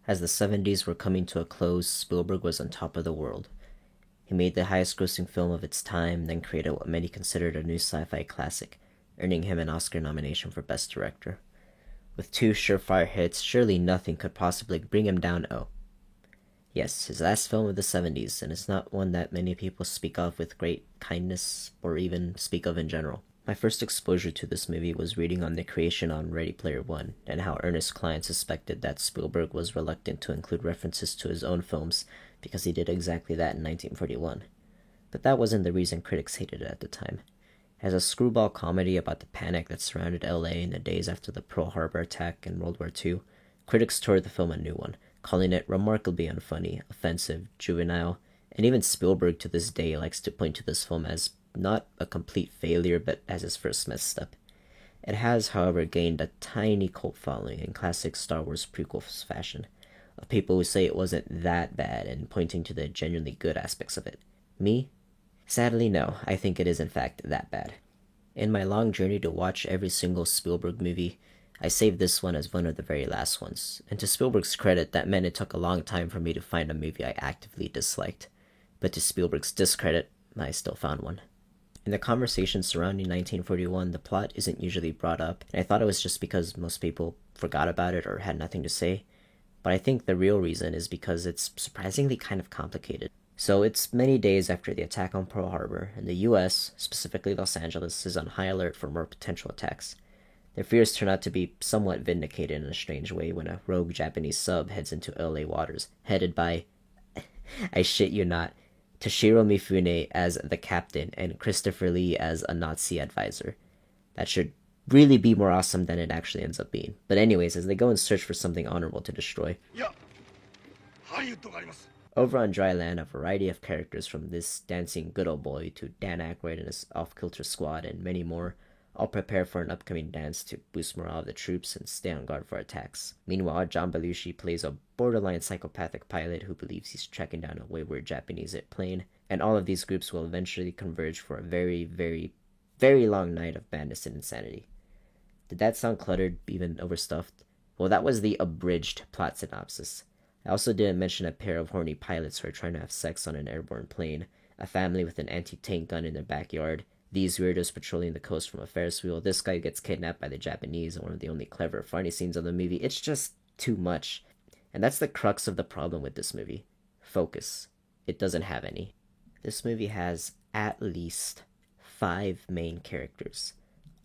As the 70s were coming to a close, Spielberg was on top of the world. He made the highest grossing film of its time, then created what many considered a new sci-fi classic, earning him an Oscar nomination for Best Director. With two surefire hits, surely nothing could possibly bring him down. Oh, yes, his last film of the 70s, and it's not one that many people speak of with great kindness, or even speak of in general. My first exposure to this movie was reading on the creation on Ready Player One, and how Ernest Cline suspected that Spielberg was reluctant to include references to his own films because he did exactly that in 1941. But that wasn't the reason critics hated it at the time. As a screwball comedy about the panic that surrounded LA in the days after the Pearl Harbor attack in World War II, critics toured the film a new one, calling it remarkably unfunny, offensive, juvenile, and even Spielberg to this day likes to point to this film as not a complete failure, but as his first misstep. It has, however, gained a tiny cult following in classic Star Wars prequels fashion, of people who say it wasn't that bad and pointing to the genuinely good aspects of it. Me? Sadly, no, I think it is in fact that bad. In my long journey to watch every single Spielberg movie, I saved this one as one of the very last ones, and to Spielberg's credit, that meant it took a long time for me to find a movie I actively disliked. But to Spielberg's discredit, I still found one. In the conversation surrounding 1941, the plot isn't usually brought up, and I thought it was just because most people forgot about it or had nothing to say. But I think the real reason is because it's surprisingly kind of complicated. So it's many days after the attack on Pearl Harbor, and the US, specifically Los Angeles, is on high alert for more potential attacks. Their fears turn out to be somewhat vindicated in a strange way when a rogue Japanese sub heads into LA waters, headed by, I shit you not, Toshiro Mifune as the captain and Christopher Lee as a Nazi advisor. That should really be more awesome than it actually ends up being. But anyways, as they go in search for something honorable to destroy. Over on dry land, a variety of characters from this dancing good old boy to Dan Aykroyd and his off-kilter squad and many more all prepare for an upcoming dance to boost morale of the troops and stay on guard for attacks. Meanwhile, John Belushi plays a borderline psychopathic pilot who believes he's tracking down a wayward Japanese plane, and all of these groups will eventually converge for a very, very, very long night of madness and insanity. Did that sound cluttered, even overstuffed? Well, that was the abridged plot synopsis. I also didn't mention a pair of horny pilots who are trying to have sex on an airborne plane, a family with an anti-tank gun in their backyard, these weirdos patrolling the coast from a Ferris wheel, this guy gets kidnapped by the Japanese, and one of the only clever, funny scenes of the movie. It's just too much. And that's the crux of the problem with this movie. Focus. It doesn't have any. This movie has at least 5 main characters,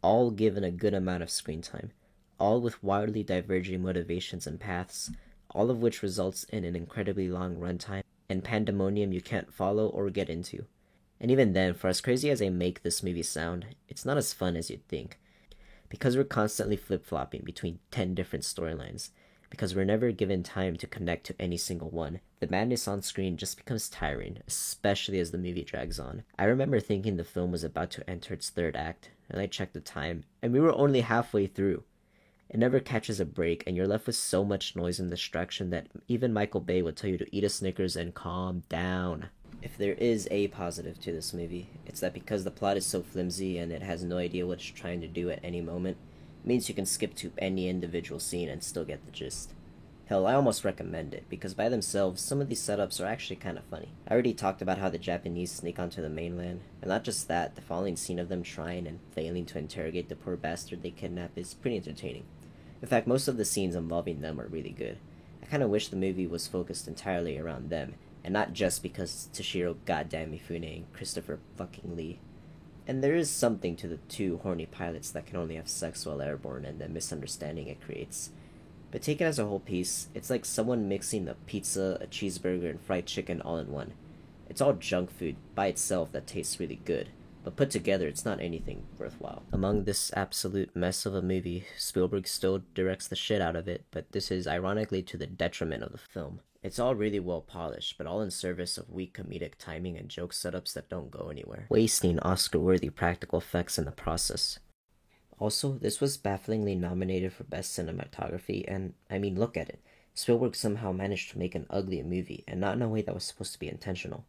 all given a good amount of screen time, all with wildly diverging motivations and paths, all of which results in an incredibly long runtime and pandemonium you can't follow or get into. And even then, for as crazy as I make this movie sound, it's not as fun as you'd think. Because we're constantly flip-flopping between 10 different storylines, because we're never given time to connect to any single one, the madness on screen just becomes tiring, especially as the movie drags on. I remember thinking the film was about to enter its third act, and I checked the time, and we were only halfway through. It never catches a break, and you're left with so much noise and distraction that even Michael Bay would tell you to eat a Snickers and calm down. If there is a positive to this movie, it's that because the plot is so flimsy and it has no idea what it's trying to do at any moment, it means you can skip to any individual scene and still get the gist. Hell, I almost recommend it, because by themselves, some of these setups are actually kind of funny. I already talked about how the Japanese sneak onto the mainland, and not just that, the following scene of them trying and failing to interrogate the poor bastard they kidnap is pretty entertaining. In fact, most of the scenes involving them are really good. I kinda wish the movie was focused entirely around them, and not just because Toshiro goddamn Mifune and Christopher fucking Lee. And there is something to the 2 horny pilots that can only have sex while airborne and the misunderstanding it creates. But taken as a whole piece, it's like someone mixing a pizza, a cheeseburger, and fried chicken all in one. It's all junk food by itself that tastes really good, but put together it's not anything worthwhile. Among this absolute mess of a movie, Spielberg still directs the shit out of it, but this is ironically to the detriment of the film. It's all really well polished, but all in service of weak comedic timing and joke setups that don't go anywhere, wasting Oscar-worthy practical effects in the process. Also, this was bafflingly nominated for Best Cinematography, and I mean, look at it. Spielberg somehow managed to make an ugly movie, and not in a way that was supposed to be intentional.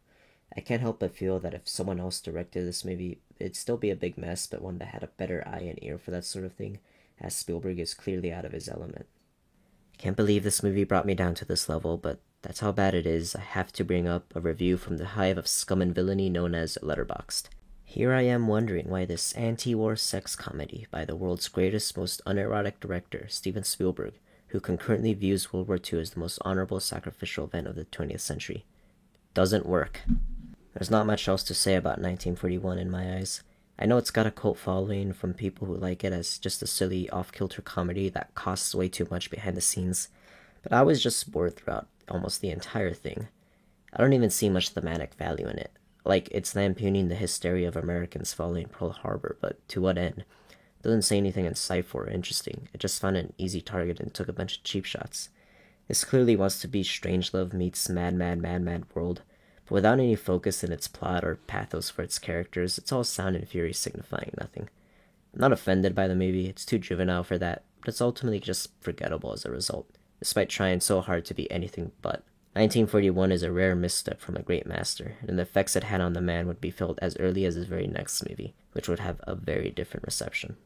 I can't help but feel that if someone else directed this movie, it'd still be a big mess, but one that had a better eye and ear for that sort of thing, as Spielberg is clearly out of his element. I Can't believe this movie brought me down to this level, but that's how bad it is. I have to bring up a review from the hive of scum and villainy known as Letterboxd. Here I am wondering why this anti-war sex comedy by the world's greatest, most unerotic director, Steven Spielberg, who concurrently views World War II as the most honorable sacrificial event of the 20th century, doesn't work. There's not much else to say about 1941 in my eyes. I know it's got a cult following from people who like it as just a silly off-kilter comedy that costs way too much behind the scenes, but I was just bored throughout almost the entire thing. I don't even see much thematic value in it. Like, it's lampooning the hysteria of Americans following Pearl Harbor, but to what end? It doesn't say anything insightful or interesting. It just found an easy target and took a bunch of cheap shots. This clearly wants to be Strangelove meets Mad World, but without any focus in its plot or pathos for its characters. It's all sound and fury signifying nothing. I'm not offended by the movie, it's too juvenile for that, but it's ultimately just forgettable as a result, despite trying so hard to be anything but. 1941 is a rare misstep from a great master, and the effects it had on the man would be felt as early as his very next movie, which would have a very different reception.